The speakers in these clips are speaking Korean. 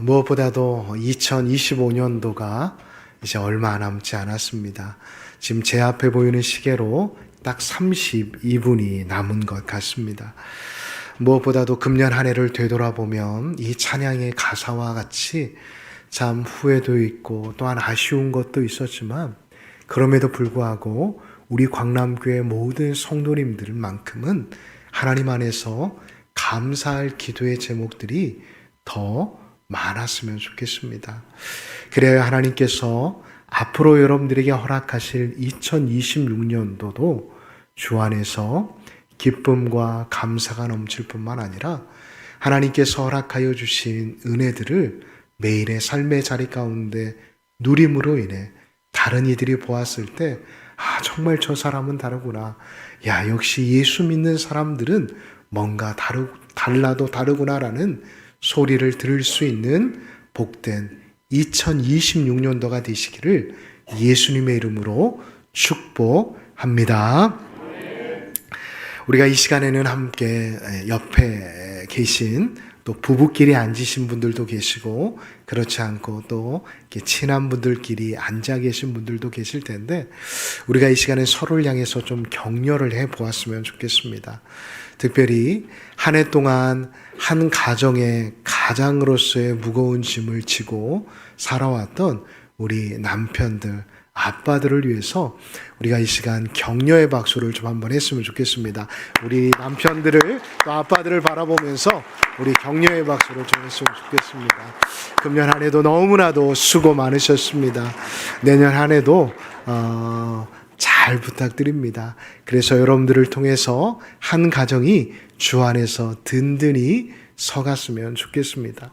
무엇보다도 2025년도가 이제 얼마 남지 않았습니다. 지금 제 앞에 보이는 시계로 딱 32분이 남은 것 같습니다. 무엇보다도 금년 한 해를 되돌아보면 이 찬양의 가사와 같이 참 후회도 있고 또한 아쉬운 것도 있었지만, 그럼에도 불구하고 우리 광남교회 모든 성도님들만큼은 하나님 안에서 감사할 기도의 제목들이 더 많았으면 좋겠습니다. 그래야 하나님께서 앞으로 여러분들에게 허락하실 2026년도도 주 안에서 기쁨과 감사가 넘칠 뿐만 아니라 하나님께서 허락하여 주신 은혜들을 매일의 삶의 자리 가운데 누림으로 인해 다른 이들이 보았을 때 정말 저 사람은 다르구나. 역시 예수 믿는 사람들은 뭔가 달라도 다르구나라는 소리를 들을 수 있는 복된 2026년도가 되시기를 예수님의 이름으로 축복합니다. 우리가 이 시간에는 함께 옆에 계신 또 부부끼리 앉으신 분들도 계시고, 그렇지 않고 또 이렇게 친한 분들끼리 앉아 계신 분들도 계실 텐데, 우리가 이 시간에 서로를 향해서 좀 격려를 해 보았으면 좋겠습니다. 특별히 한 해 동안 한 가정의 가장으로서의 무거운 짐을 지고 살아왔던 우리 남편들, 아빠들을 위해서 우리가 이 시간 격려의 박수를 좀 한번 했으면 좋겠습니다. 우리 남편들을 또 아빠들을 바라보면서 우리 격려의 박수를 좀 했으면 좋겠습니다. 금년 한 해도 너무나도 수고 많으셨습니다. 내년 한 해도 잘 부탁드립니다. 그래서 여러분들을 통해서 한 가정이 주 안에서 든든히 서갔으면 좋겠습니다.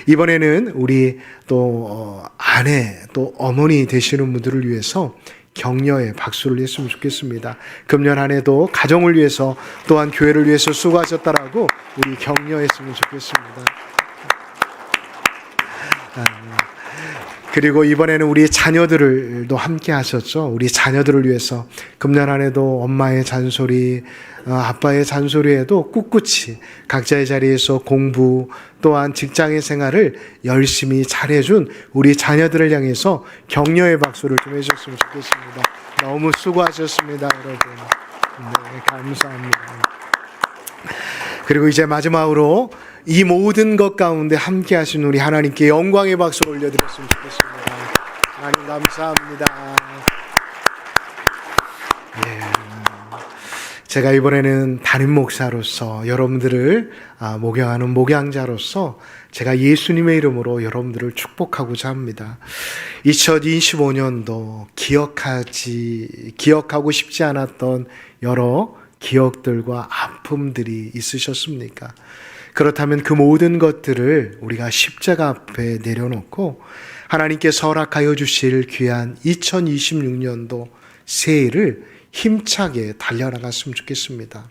이번에는 우리 또 아내 또 어머니 되시는 분들을 위해서 격려의 박수를 했으면 좋겠습니다. 금년 한 해도 가정을 위해서 또한 교회를 위해서 수고하셨다라고 우리 격려했으면 좋겠습니다. 그리고 이번에는 우리 자녀들도 함께 하셨죠. 우리 자녀들을 위해서 금년 한 해도 엄마의 잔소리, 아빠의 잔소리에도 꿋꿋이 각자의 자리에서 공부 또한 직장의 생활을 열심히 잘해준 우리 자녀들을 향해서 격려의 박수를 좀 해주셨으면 좋겠습니다. 너무 수고하셨습니다, 여러분. 네, 감사합니다. 그리고 이제 마지막으로 이 모든 것 가운데 함께 하신 우리 하나님께 영광의 박수를 올려드렸으면 좋겠습니다. 하나님 감사합니다. 제가 이번에는 담임 목사로서 여러분들을 목양하는 목양자로서 제가 예수님의 이름으로 여러분들을 축복하고자 합니다. 2025년도 기억하고 싶지 않았던 여러 기억들과 아픔들이 있으셨습니까? 그렇다면 그 모든 것들을 우리가 십자가 앞에 내려놓고 하나님께서 허락하여 주실 귀한 2026년도 새해를 힘차게 달려나갔으면 좋겠습니다.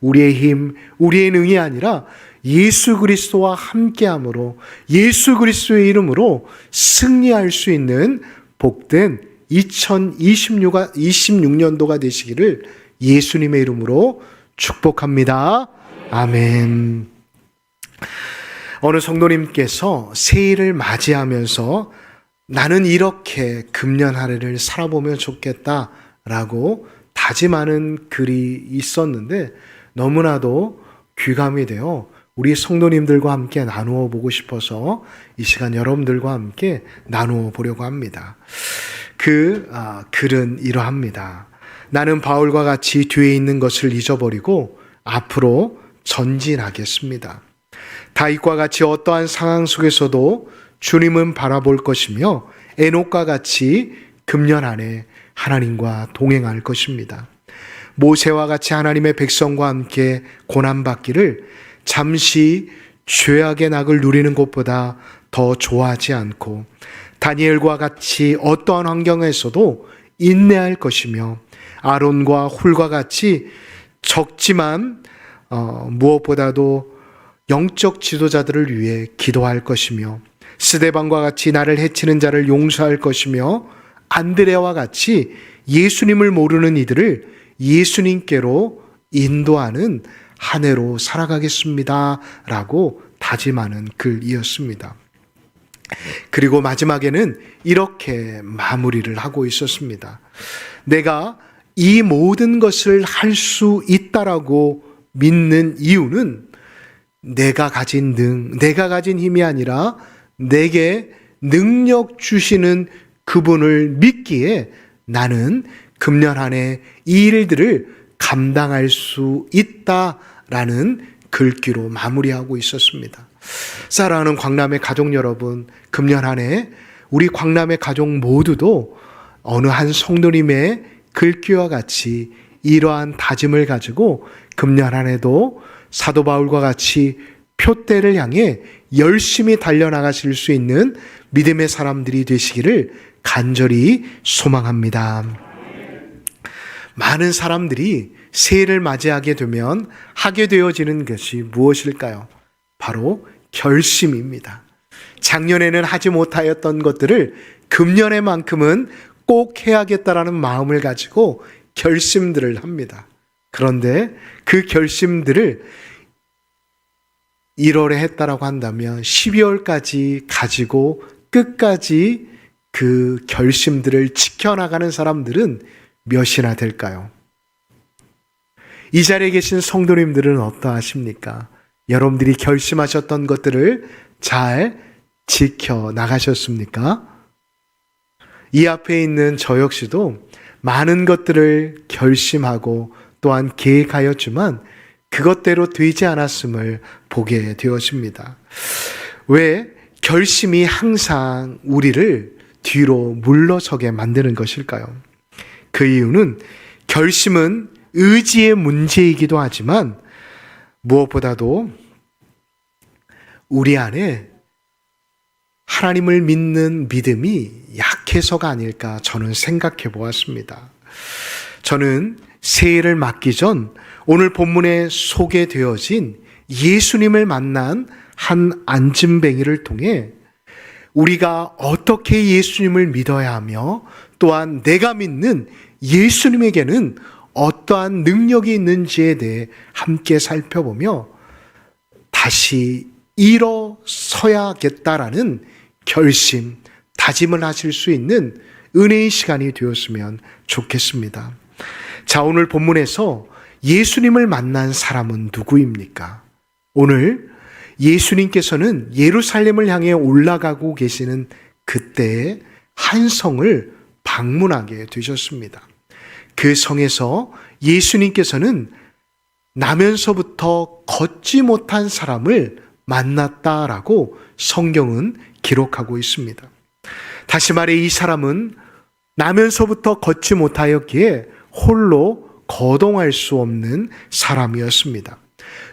우리의 힘, 우리의 능이 아니라 예수 그리스도와 함께함으로 예수 그리스도의 이름으로 승리할 수 있는 복된 2026년도가 되시기를 예수님의 이름으로 축복합니다. 아멘. 어느 성도님께서 새해를 맞이하면서 나는 이렇게 금년 한 해를 살아보면 좋겠다라고 다짐하는 글이 있었는데, 너무나도 귀감이 되어 우리 성도님들과 함께 나누어 보고 싶어서 이 시간 여러분들과 함께 나누어 보려고 합니다. 그 글은 이러합니다. 나는 바울과 같이 뒤에 있는 것을 잊어버리고 앞으로 전진하겠습니다. 다윗과 같이 어떠한 상황 속에서도 주님은 바라볼 것이며 에녹과 같이 금년 안에 하나님과 동행할 것입니다. 모세와 같이 하나님의 백성과 함께 고난받기를 잠시 죄악의 낙을 누리는 것보다 더 좋아하지 않고, 다니엘과 같이 어떠한 환경에서도 인내할 것이며 아론과 훌과 같이 적지만 무엇보다도 영적 지도자들을 위해 기도할 것이며, 스데반과 같이 나를 해치는 자를 용서할 것이며, 안드레와 같이 예수님을 모르는 이들을 예수님께로 인도하는 한 해로 살아가겠습니다 라고 다짐하는 글이었습니다. 그리고 마지막에는 이렇게 마무리를 하고 있었습니다. 내가 이 모든 것을 할 수 있다라고 믿는 이유는 내가 가진 힘이 아니라 내게 능력 주시는 그분을 믿기에 나는 금년 한 해 이 일들을 감당할 수 있다라는 글귀로 마무리하고 있었습니다. 사랑하는 광남의 가족 여러분, 금년 한 해 우리 광남의 가족 모두도 어느 한 성도님의 글귀와 같이 이러한 다짐을 가지고 금년 한 해도 사도 바울과 같이 표대를 향해 열심히 달려나가실 수 있는 믿음의 사람들이 되시기를 간절히 소망합니다. 많은 사람들이 새해를 맞이하게 되면 하게 되어지는 것이 무엇일까요? 바로 결심입니다. 작년에는 하지 못하였던 것들을 금년에만큼은 꼭 해야겠다라는 마음을 가지고 결심들을 합니다. 그런데 그 결심들을 1월에 했다라고 한다면 12월까지 가지고 끝까지 그 결심들을 지켜나가는 사람들은 몇이나 될까요? 이 자리에 계신 성도님들은 어떠하십니까? 여러분들이 결심하셨던 것들을 잘 지켜나가셨습니까? 이 앞에 있는 저 역시도 많은 것들을 결심하고 또한 계획하였지만 그것대로 되지 않았음을 보게 되었습니다. 왜 결심이 항상 우리를 뒤로 물러서게 만드는 것일까요? 그 이유는 결심은 의지의 문제이기도 하지만 무엇보다도 우리 안에 하나님을 믿는 믿음이 약해서가 아닐까 저는 생각해 보았습니다. 저는 새해를 맞기 전 오늘 본문에 소개되어진 예수님을 만난 한 안진뱅이를 통해 우리가 어떻게 예수님을 믿어야 하며 또한 내가 믿는 예수님에게는 어떠한 능력이 있는지에 대해 함께 살펴보며 다시 일어서야겠다라는 결심, 다짐을 하실 수 있는 은혜의 시간이 되었으면 좋겠습니다. 자, 오늘 본문에서 예수님을 만난 사람은 누구입니까? 오늘 예수님께서는 예루살렘을 향해 올라가고 계시는 그때에 한 성을 방문하게 되셨습니다. 그 성에서 예수님께서는 나면서부터 걷지 못한 사람을 만났다라고 성경은 기록하고 있습니다. 다시 말해 이 사람은 나면서부터 걷지 못하였기에 홀로 거동할 수 없는 사람이었습니다.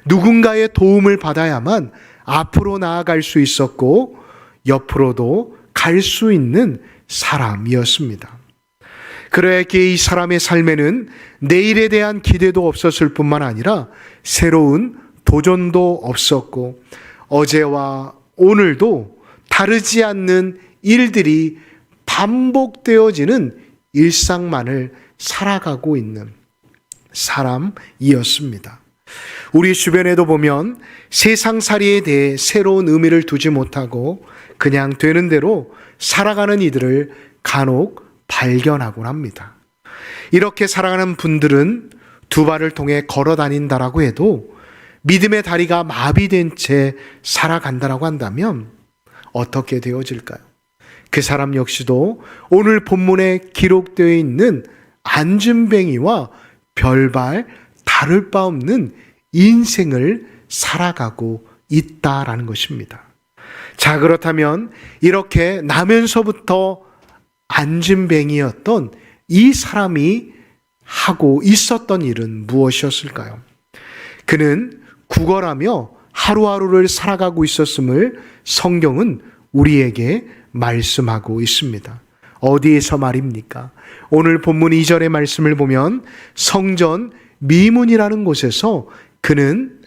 누군가의 도움을 받아야만 앞으로 나아갈 수 있었고 옆으로도 갈 수 있는 사람이었습니다. 그러기에 이 사람의 삶에는 내일에 대한 기대도 없었을 뿐만 아니라 새로운 도전도 없었고 어제와 오늘도 다르지 않는 일들이 반복되어지는 일상만을 살아가고 있는 사람이었습니다. 우리 주변에도 보면 세상살이에 대해 새로운 의미를 두지 못하고 그냥 되는 대로 살아가는 이들을 간혹 발견하곤 합니다. 이렇게 살아가는 분들은 두 발을 통해 걸어 다닌다라고 해도 믿음의 다리가 마비된 채 살아간다라고 한다면 어떻게 되어질까요? 그 사람 역시도 오늘 본문에 기록되어 있는 안진뱅이와 별발 다를 바 없는 인생을 살아가고 있다라는 것입니다. 자, 그렇다면 이렇게 나면서부터 안진뱅이였던 이 사람이 하고 있었던 일은 무엇이었을까요? 그는 구걸하며 하루하루를 살아가고 있었음을 성경은 우리에게 말씀하고 있습니다. 어디에서 말입니까? 오늘 본문 2절의 말씀을 보면 성전 미문이라는 곳에서 그는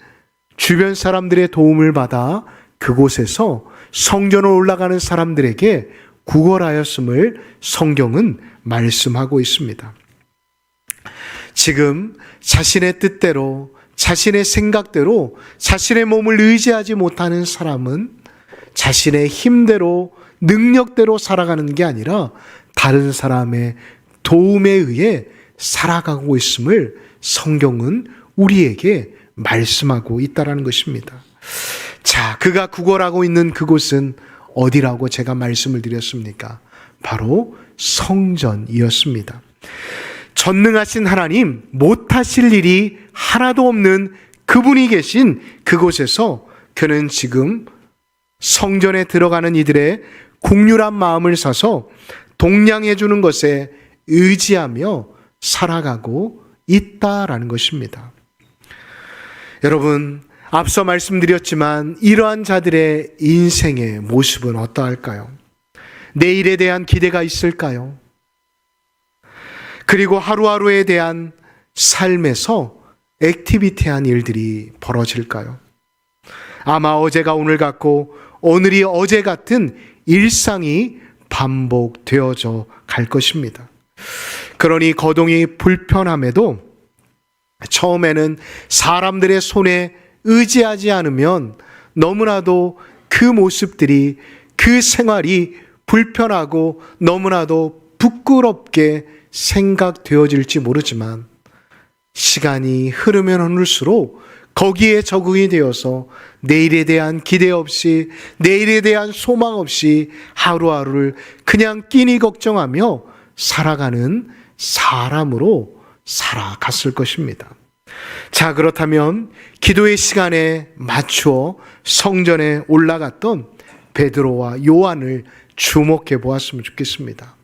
주변 사람들의 도움을 받아 그곳에서 성전을 올라가는 사람들에게 구걸하였음을 성경은 말씀하고 있습니다. 지금 자신의 뜻대로 자신의 생각대로 자신의 몸을 의지하지 못하는 사람은 자신의 힘대로 능력대로 살아가는 게 아니라 다른 사람의 도움에 의해 살아가고 있음을 성경은 우리에게 말씀하고 있다는 것입니다. 자, 그가 구걸하고 있는 그곳은 어디라고 제가 말씀을 드렸습니까? 바로 성전이었습니다. 전능하신 하나님, 못하실 일이 하나도 없는 그분이 계신 그곳에서 그는 지금 성전에 들어가는 이들의 국률한 마음을 사서 동량해 주는 것에 의지하며 살아가고 있다라는 것입니다. 여러분, 앞서 말씀드렸지만 이러한 자들의 인생의 모습은 어떠할까요? 내일에 대한 기대가 있을까요? 그리고 하루하루에 대한 삶에서 액티비티한 일들이 벌어질까요? 아마 어제가 오늘 같고 오늘이 어제 같은 일상이 반복되어져 갈 것입니다. 그러니 거동이 불편함에도 처음에는 사람들의 손에 의지하지 않으면 너무나도 그 모습들이, 그 생활이 불편하고 너무나도 부끄럽게 생각되어질지 모르지만 시간이 흐르면 흐를수록 거기에 적응이 되어서 내일에 대한 기대 없이, 내일에 대한 소망 없이 하루하루를 그냥 끼니 걱정하며 살아가는 사람으로 살아갔을 것입니다. 자, 그렇다면 기도의 시간에 맞추어 성전에 올라갔던 베드로와 요한을 주목해 보았으면 좋겠습니다.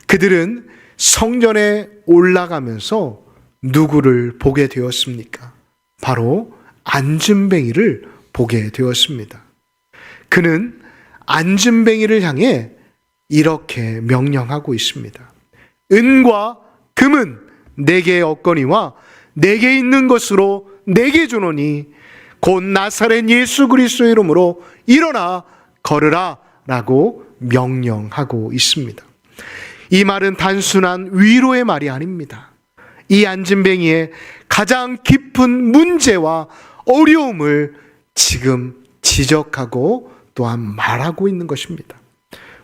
그들은 성전에 올라가면서 누구를 보게 되었습니까? 바로 안진뱅이를 보게 되었습니다. 그는 안진뱅이를 향해 이렇게 명령하고 있습니다. 은과 금은 내게 없거니와 내게 있는 것으로 내게 주노니 곧 나사렛 예수 그리스도의 이름으로 일어나 걸으라 라고 명령하고 있습니다. 이 말은 단순한 위로의 말이 아닙니다. 이 안진뱅이의 가장 깊은 문제와 어려움을 지금 지적하고 또한 말하고 있는 것입니다.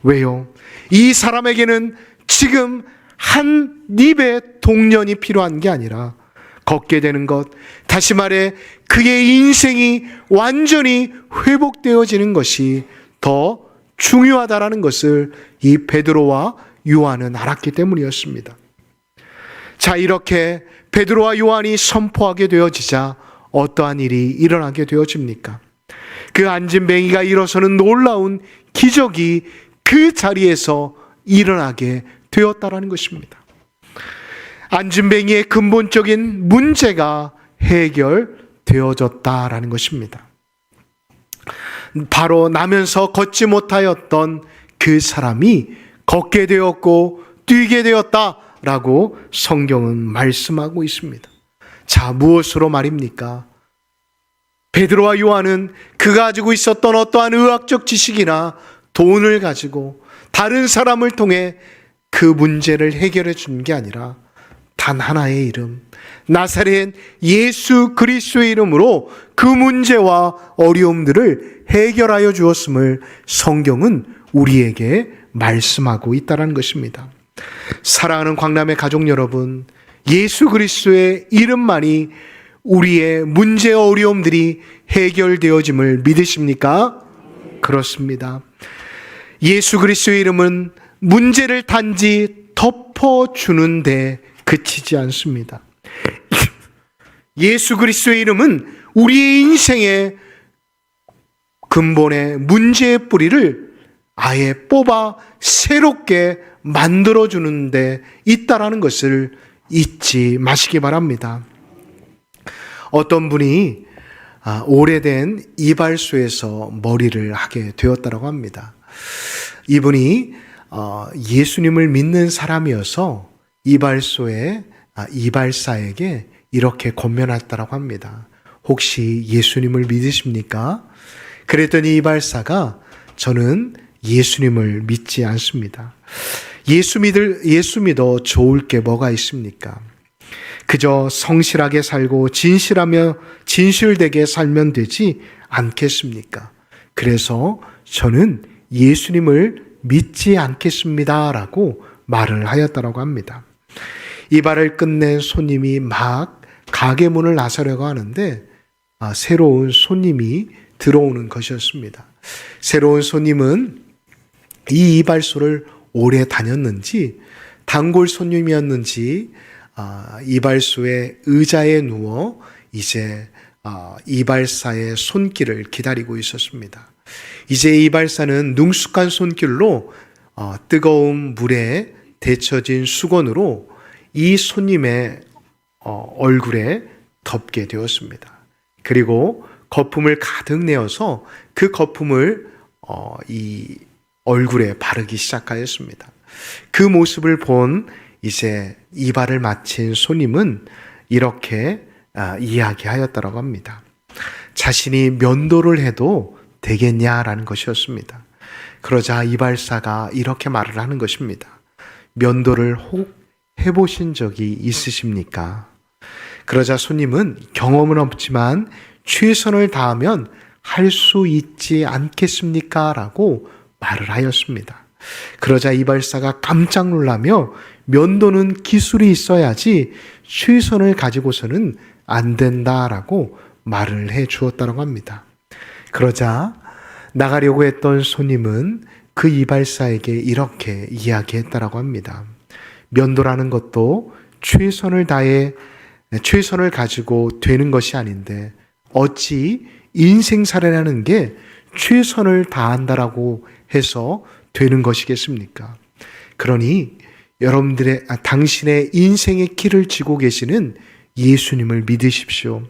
왜요? 이 사람에게는 지금 한 입의 동련이 필요한 게 아니라 걷게 되는 것, 다시 말해 그의 인생이 완전히 회복되어지는 것이 더 중요하다라는 것을 이 베드로와 요한은 알았기 때문이었습니다. 자, 이렇게 베드로와 요한이 선포하게 되어지자 어떠한 일이 일어나게 되어집니까? 그 안진뱅이가 일어서는 놀라운 기적이 그 자리에서 일어나게 되었다라는 것입니다. 안진뱅이의 근본적인 문제가 해결되어졌다라는 것입니다. 바로 나면서 걷지 못하였던 그 사람이 걷게 되었고 뛰게 되었다라고 성경은 말씀하고 있습니다. 자, 무엇으로 말입니까? 베드로와 요한은 그가 가지고 있었던 어떠한 의학적 지식이나 돈을 가지고 다른 사람을 통해 그 문제를 해결해 준 게 아니라 단 하나의 이름, 나사렛 예수 그리스도의 이름으로 그 문제와 어려움들을 해결하여 주었음을 성경은 우리에게 말씀하고 있다는 것입니다. 사랑하는 광남의 가족 여러분, 예수 그리스도의 이름만이 우리의 문제 어려움들이 해결되어짐을 믿으십니까? 그렇습니다. 예수 그리스도의 이름은 문제를 단지 덮어주는데 그치지 않습니다. 예수 그리스도의 이름은 우리의 인생의 근본의 문제의 뿌리를 아예 뽑아 새롭게 만들어주는 데 있다라는 것을 잊지 마시기 바랍니다. 어떤 분이 오래된 이발소에서 머리를 하게 되었다고 합니다. 이분이 예수님을 믿는 사람이어서 이발소의 이발사에게 이렇게 권면했다고 합니다. 혹시 예수님을 믿으십니까? 그랬더니 이발사가 저는 예수님을 믿지 않습니다. 예수 믿어 좋을 게 뭐가 있습니까? 그저 성실하게 살고 진실하며 진실되게 살면 되지 않겠습니까? 그래서 저는 예수님을 믿지 않겠습니다 라고 말을 하였다고 합니다. 이 말을 끝낸 손님이 막 가게 문을 나서려고 하는데 새로운 손님이 들어오는 것이었습니다. 새로운 손님은 이 이발소를 오래 다녔는지 단골 손님이었는지 이발소의 의자에 누워 이제 이발사의 손길을 기다리고 있었습니다. 이제 이발사는 능숙한 손길로 뜨거운 물에 데쳐진 수건으로 이 손님의 얼굴에 덮게 되었습니다. 그리고 거품을 가득 내어서 그 거품을 이 얼굴에 바르기 시작하였습니다. 그 모습을 본 이제 이발을 마친 손님은 이렇게 이야기하였다고 합니다. 자신이 면도를 해도 되겠냐라는 것이었습니다. 그러자 이발사가 이렇게 말을 하는 것입니다. 면도를 혹 해보신 적이 있으십니까? 그러자 손님은 경험은 없지만 최선을 다하면 할 수 있지 않겠습니까? 라고 말을 하였습니다. 그러자 이발사가 깜짝 놀라며 면도는 기술이 있어야지 최선을 가지고서는 안 된다라고 말을 해 주었다고 합니다. 그러자 나가려고 했던 손님은 그 이발사에게 이렇게 이야기했다라고 합니다. 면도라는 것도 최선을 다해 최선을 가지고 되는 것이 아닌데 어찌 인생살이라는 게 최선을 다한다라고 해서 되는 것이겠습니까? 그러니 당신의 인생의 길을 지고 계시는 예수님을 믿으십시오.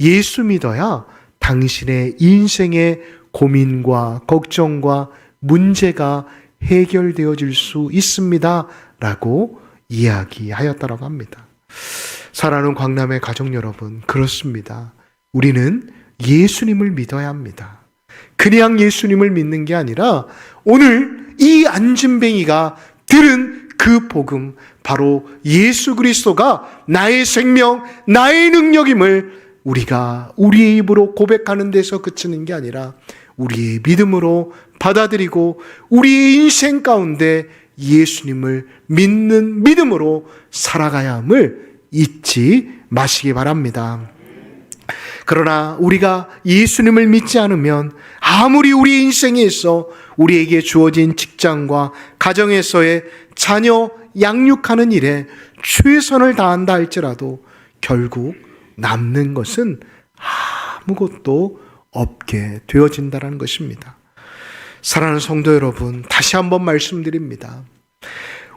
예수 믿어야 당신의 인생의 고민과 걱정과 문제가 해결되어질 수 있습니다. 라고 이야기하였다고 합니다. 사랑하는 광남의 가족 여러분, 그렇습니다. 우리는 예수님을 믿어야 합니다. 그냥 예수님을 믿는 게 아니라 오늘 이 안진뱅이가 들은 그 복음, 바로 예수 그리스도가 나의 생명, 나의 능력임을 우리가 우리의 입으로 고백하는 데서 그치는 게 아니라 우리의 믿음으로 받아들이고 우리의 인생 가운데 예수님을 믿는 믿음으로 살아가야 함을 잊지 마시기 바랍니다. 그러나 우리가 예수님을 믿지 않으면 아무리 우리 인생에 있어 우리에게 주어진 직장과 가정에서의 자녀 양육하는 일에 최선을 다한다 할지라도 결국 남는 것은 아무것도 없게 되어진다는 것입니다. 사랑하는 성도 여러분, 다시 한번 말씀드립니다.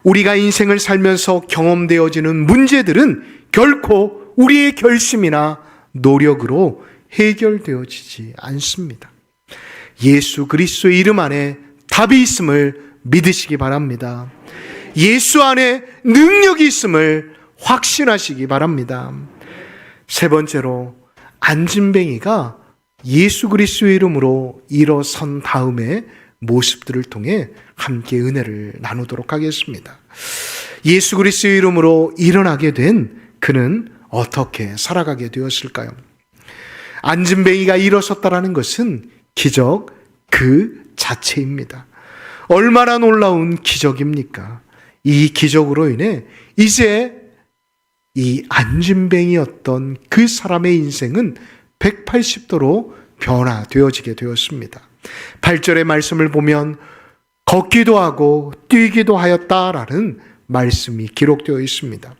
우리가 인생을 살면서 경험되어지는 문제들은 결코 우리의 결심이나 노력으로 해결되어지지 않습니다. 예수 그리스도의 이름 안에 답이 있음을 믿으시기 바랍니다. 예수 안에 능력이 있음을 확신하시기 바랍니다. 세 번째로, 안진뱅이가 예수 그리스도의 이름으로 일어선 다음에 모습들을 통해 함께 은혜를 나누도록 하겠습니다. 예수 그리스도의 이름으로 일어나게 된 그는 어떻게 살아가게 되었을까요? 안진뱅이가 일어섰다라는 것은 기적 그 자체입니다. 얼마나 놀라운 기적입니까? 이 기적으로 인해 이제 이 안진뱅이였던 그 사람의 인생은 180도로 변화되어지게 되었습니다. 8절의 말씀을 보면 걷기도 하고 뛰기도 하였다라는 말씀이 기록되어 있습니다.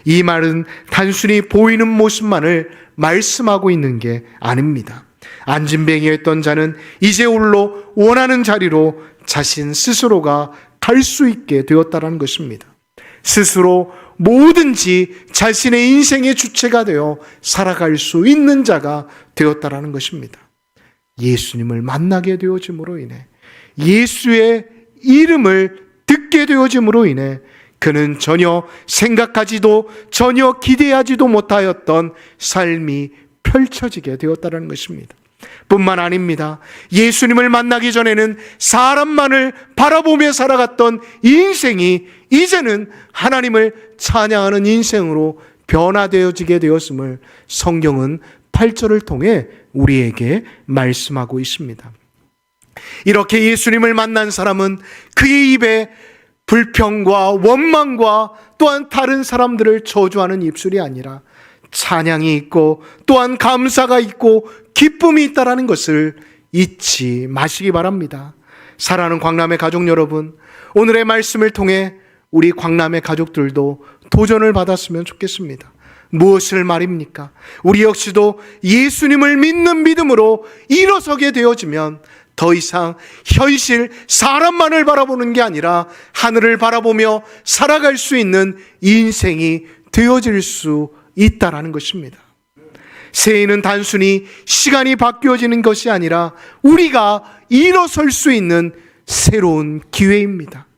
이 말은 단순히 보이는 모습만을 말씀하고 있는 게 아닙니다. 안진뱅이였던 자는 이제 홀로 원하는 자리로 자신 스스로가 갈 수 있게 되었다는 것입니다. 스스로 뭐든지 자신의 인생의 주체가 되어 살아갈 수 있는 자가 되었다는 것입니다. 예수님을 만나게 되어짐으로 인해, 예수의 이름을 듣게 되어짐으로 인해 그는 전혀 생각하지도 전혀 기대하지도 못하였던 삶이 펼쳐지게 되었다는 것입니다. 뿐만 아닙니다. 예수님을 만나기 전에는 사람만을 바라보며 살아갔던 이 인생이 이제는 하나님을 찬양하는 인생으로 변화되어지게 되었음을 성경은 8절을 통해 우리에게 말씀하고 있습니다. 이렇게 예수님을 만난 사람은 그의 입에 불평과 원망과 또한 다른 사람들을 저주하는 입술이 아니라 찬양이 있고 또한 감사가 있고 기쁨이 있다라는 것을 잊지 마시기 바랍니다. 사랑하는 광남의 가족 여러분, 오늘의 말씀을 통해 우리 광남의 가족들도 도전을 받았으면 좋겠습니다. 무엇을 말입니까? 우리 역시도 예수님을 믿는 믿음으로 일어서게 되어지면 더 이상 현실 사람만을 바라보는 게 아니라 하늘을 바라보며 살아갈 수 있는 인생이 되어질 수 있다라는 것입니다. 새해는 단순히 시간이 바뀌어지는 것이 아니라 우리가 일어설 수 있는 새로운 기회입니다.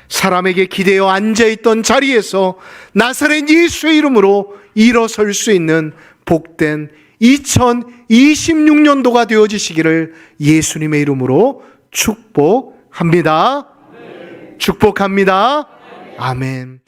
사람에게 기대어 앉아있던 자리에서 나사렛 예수의 이름으로 일어설 수 있는 복된 2026년도가 되어지시기를 예수님의 이름으로 축복합니다. 축복합니다. 아멘.